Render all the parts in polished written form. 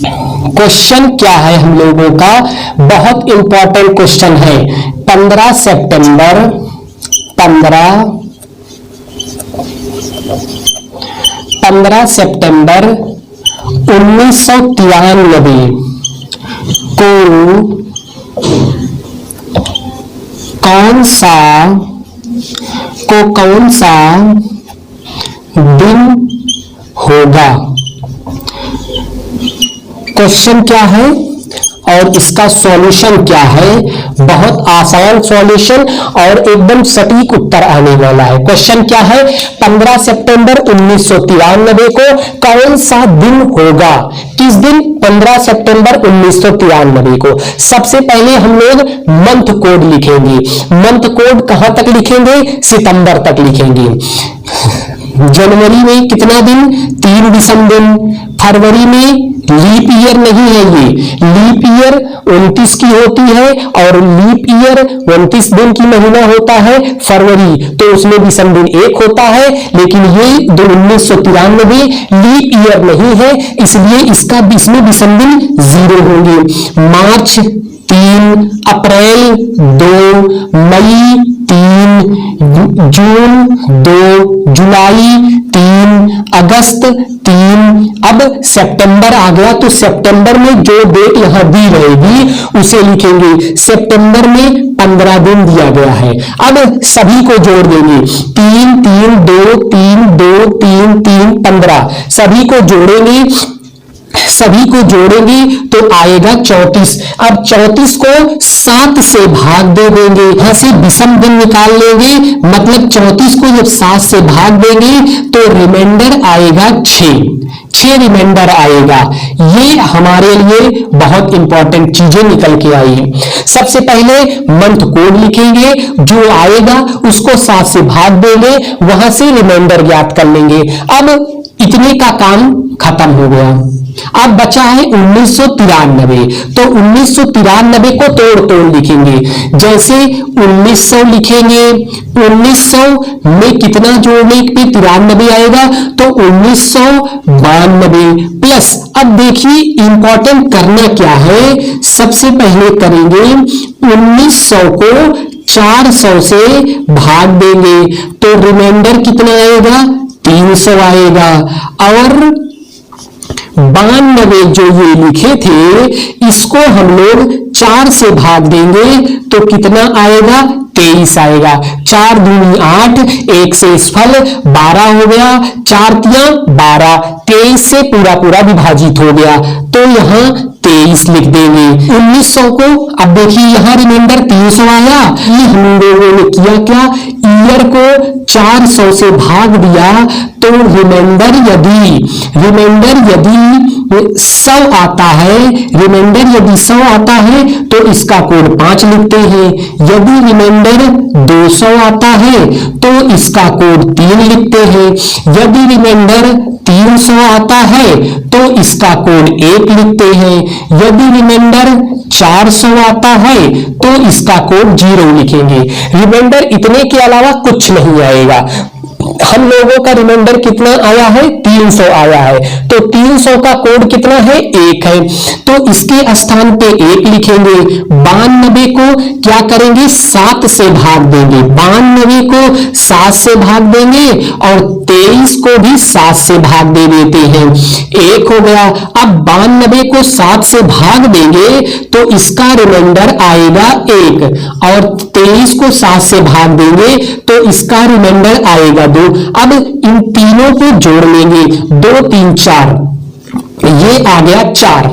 Question क्या है हम लोगों का, बहुत इंपॉर्टेंट क्वेश्चन है। 15 सितंबर 1993 को कौन सा दिन होगा। क्वेश्चन क्या है और इसका सॉल्यूशन क्या है। बहुत आसान सॉल्यूशन और एकदम सटीक उत्तर आने वाला है। क्वेश्चन क्या है, 15 सितंबर 1993 को कौन सा दिन होगा। किस दिन? 15 सितंबर 1993 को। सबसे पहले हम लोग मंथ कोड लिखेंगे। मंथ कोड कहां तक लिखेंगे? सितंबर तक लिखेंगे। जनवरी में कितना दिन? 3 विषम दिन। फरवरी में लीप ईयर नहीं है, ये लीप ईयर 29 की होती है और लीप ईयर 29 दिन की महीना होता है फरवरी, तो उसमें विषम दिन 1 होता है। लेकिन ये 1993 लीप ईयर नहीं है, इसलिए इसमें विषम दिन 0 होंगे। मार्च 3, अप्रैल 2, मई 3, जून 2, जुलाई 3, अगस्त 3। अब सितंबर आ गया, तो सितंबर में जो डेट यहां दी रहेगी उसे लिखेंगे। सितंबर में 15 दिन दिया गया है। अब सभी को जोड़ देंगे। 3 3 2 3 2 3 3 15 सभी को जोड़ेंगे। सभी को जोड़ेंगे तो आएगा 34। अब 34 को 7 से भाग दे देंगे, यहां से विषम दिन निकाल लेंगे। मतलब 34 को जब 7 से भाग देंगे तो रिमाइंडर आएगा 6 रिमाइंडर आएगा। ये हमारे लिए बहुत इंपॉर्टेंट चीजें निकल के आई है। सबसे पहले मंथ कोड लिखेंगे, जो आएगा उसको 7 से भाग देंगे, वहां से रिमाइंडर ज्ञात कर लेंगे। अब इतने का काम खत्म हो गया। अब बचा है 1993, तो 1993 को तोड़ लिखेंगे। जैसे 1900 लिखेंगे, 1900 में कितना जोड़ने पे 93 आएगा, तो 1992 प्लस। अब देखिए इंपॉर्टेंट करना क्या है, सबसे पहले करेंगे 1900 को 400 से भाग देंगे, तो रिमाइंडर कितना आएगा? 300 आएगा। और 92 जो ये लिखे थे, इसको हम लोग 4 से भाग देंगे तो कितना आएगा? 23 आएगा। 4 दूनी 8, 1 से इसफल 12 हो गया, 4 तिया 12, 23 से पूरा विभाजित हो गया, तो यहाँ 23 लिख देंगे। 1900 को अब देखिए यहाँ रिमाइंडर 300 आया। ये हम लोगों ने किया क्या, ईयर को 400 से भाग दिया, तो रिमाइंडर यदि 100 आता है, रिमाइंडर यदि 100 आता है तो इसका कोड 5 लिखते हैं। यदि रिमाइंडर 200 आता है तो इसका कोड 3 लिखते हैं। यदि रिमाइंडर 300 आता है तो इसका कोड 1 लिखते हैं। यदि रिमाइंडर 400 आता है तो इसका कोड 0 लिखेंगे। रिमाइंडर इतने के अलावा कुछ नहीं आएगा। हम लोगों का रिमाइंडर कितना आया है? 300 आया है, तो 300 का कोड कितना है? 1 है, तो इसके स्थान पे 1 लिखेंगे। 92 को क्या करेंगे? 7 से भाग देंगे। 92 को 7 से भाग देंगे और 23 को भी 7 से भाग दे देते हैं, 1 हो गया। अब 92 को 7 से भाग देंगे तो इसका रिमाइंडर आएगा 1, और 23 को 7 से भाग देंगे तो इसका रिमाइंडर आएगा 2। अब इन तीनों को जोड़ लेंगे, 2 3 4, ये आ गया 4।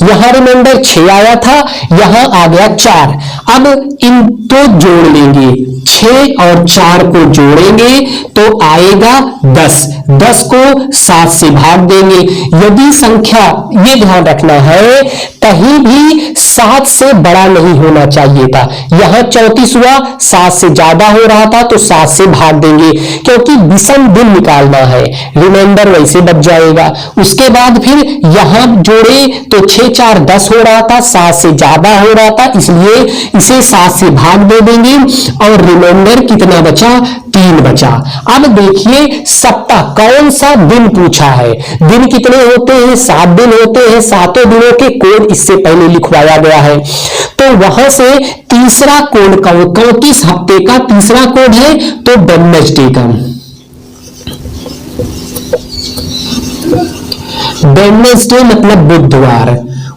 यहां रिमाइंडर 6 आया था, यहां आ गया 4। अब इन दो जोड़ लेंगे, 6 और 4 को जोड़ेंगे तो आएगा 10। 10 को 7 से भाग देंगे। यदि संख्या, ये ध्यान रखना है, कहीं भी 7 से बड़ा नहीं होना चाहिए था। यहां 34 हुआ, 7 से ज्यादा हो रहा था तो 7 से भाग देंगे, क्योंकि विषम दिन निकालना है। रिमाइंडर वैसे बच जाएगा। उसके बाद फिर यहां जोड़े तो 6 4 10 हो रहा था, 7 से ज्यादा हो रहा था, इसलिए इसे 7 से भाग दे देंगे और रिमाइंडर कितना बचा, 3 बचा। अब देखिए सप्ताह कौन सा दिन पूछा है, दिन कितने होते हैं, 7 दिन होते हैं, 7 दिनों के कोड इससे पहले लिखवाया गया है। तो वहां से तीसरा कोड का, 31 हफ्ते का तीसरा कोड है तो वेडनेसडे का। वेडनेसडे मतलब बुधवार,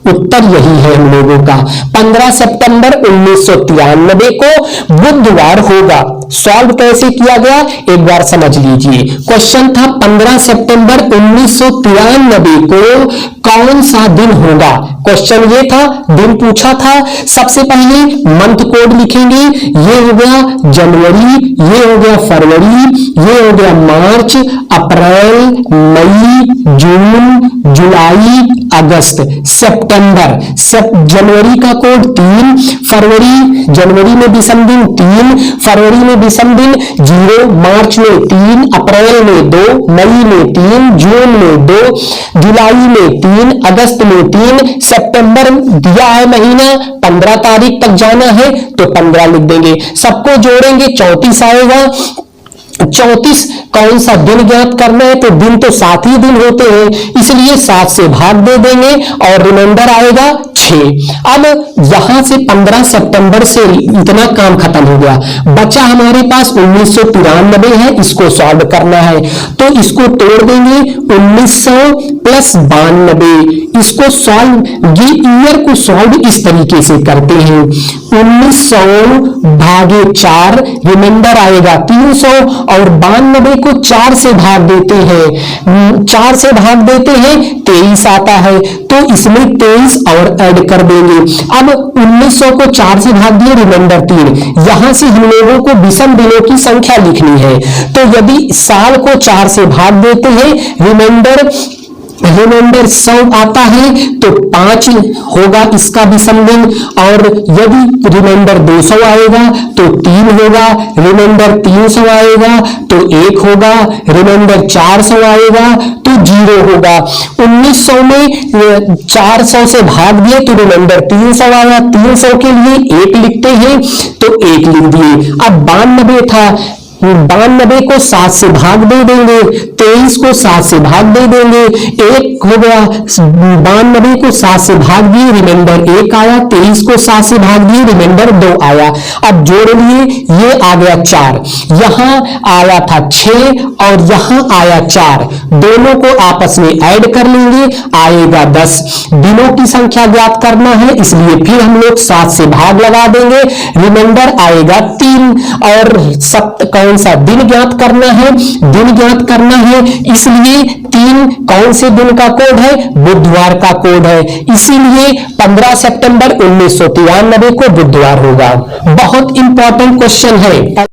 उत्तर यही है हम लोगों का। 15 सितंबर 1993 को बुधवार होगा। सॉल्व कैसे किया गया एक बार समझ लीजिए। क्वेश्चन था 15 सितंबर 1993 को कौन सा दिन होगा, क्वेश्चन ये था, दिन पूछा था। सबसे पहले मंथ कोड लिखेंगे, ये हो गया जनवरी, ये हो गया फरवरी, ये हो गया मार्च, अप्रैल, मई, जून, जुलाई, अगस्त, सितंबर। जनवरी का कोड 3, फरवरी, जनवरी में विषम दिन 3, फरवरी में विषम दिन 0, मार्च में 3, अप्रैल में 2, मई में 3, जून में 2, जुलाई में 3, अगस्त में 3, सितंबर दिया है महीना 15 तारीख तक जाना है तो 15 लिख देंगे। सबको जोड़ेंगे 34 आएगा। 34 कौन सा दिन ज्ञात करना है, तो दिन तो 7 ही दिन होते हैं, इसलिए 7 से भाग दे देंगे और रिमाइंडर आएगा 6। अब यहां से 15 सितंबर से इतना काम खत्म हो गया, बचा हमारे पास 1993 है, इसको सॉल्व करना है तो इसको तोड़ देंगे। 1900 प्लस 92, इसको सॉल्व, ये ईयर को सॉल्व इस तरीके से करते हैं। 1900 भागे 4, रिमाइंडर आएगा 300 और 92 को 4 से भाग देते हैं, 4 से भाग देते हैं 23 आता है, तो इसमें 23 और ऐड कर देंगे। अब 1900 को 4 से भाग दिए, रिमाइंडर 3, यहां से हम लोगों को विषम दिनों की संख्या लिखनी है, तो यदि साल को 4 से भाग देते हैं, रिमाइंडर 100 आता है तो 5 होगा इसका विषम दिन, और यदि रिमाइंडर 200 आएगा तो 3 होगा, रिमाइंडर 300 आएगा तो 1 होगा, रिमाइंडर 400 आएगा तो 0 होगा। 1900 में 400 से भाग दिए तो रिमाइंडर 300 आया, 300 के लिए 1 लिखते हैं तो 1 लिख दिए। अब 92 था, 92 को 7 से भाग दे देंगे, 23 को 7 से भाग दे देंगे, 1 हो गया। 92 को 7 से भाग दिए, रिमाइंडर 1 आया, 23 को 7 से भाग दिए, रिमाइंडर 2 आया। अब जोड़ लिए, ये आ गया 4, यहां आया था 6 और यहां आया 4, दोनों को आपस में ऐड कर लेंगे, आएगा 10। दिनों की संख्या ज्ञात करना है, इसलिए फिर हम लोग 7 से भाग लगा देंगे, रिमाइंडर आएगा 3। और कौन सा दिन ज्ञात करना है, दिन ज्ञात करना है, इसलिए 3 कौन से दिन का कोड है, बुधवार का कोड है, इसीलिए 15 सितंबर 1993 को बुधवार होगा। बहुत इंपॉर्टेंट क्वेश्चन है।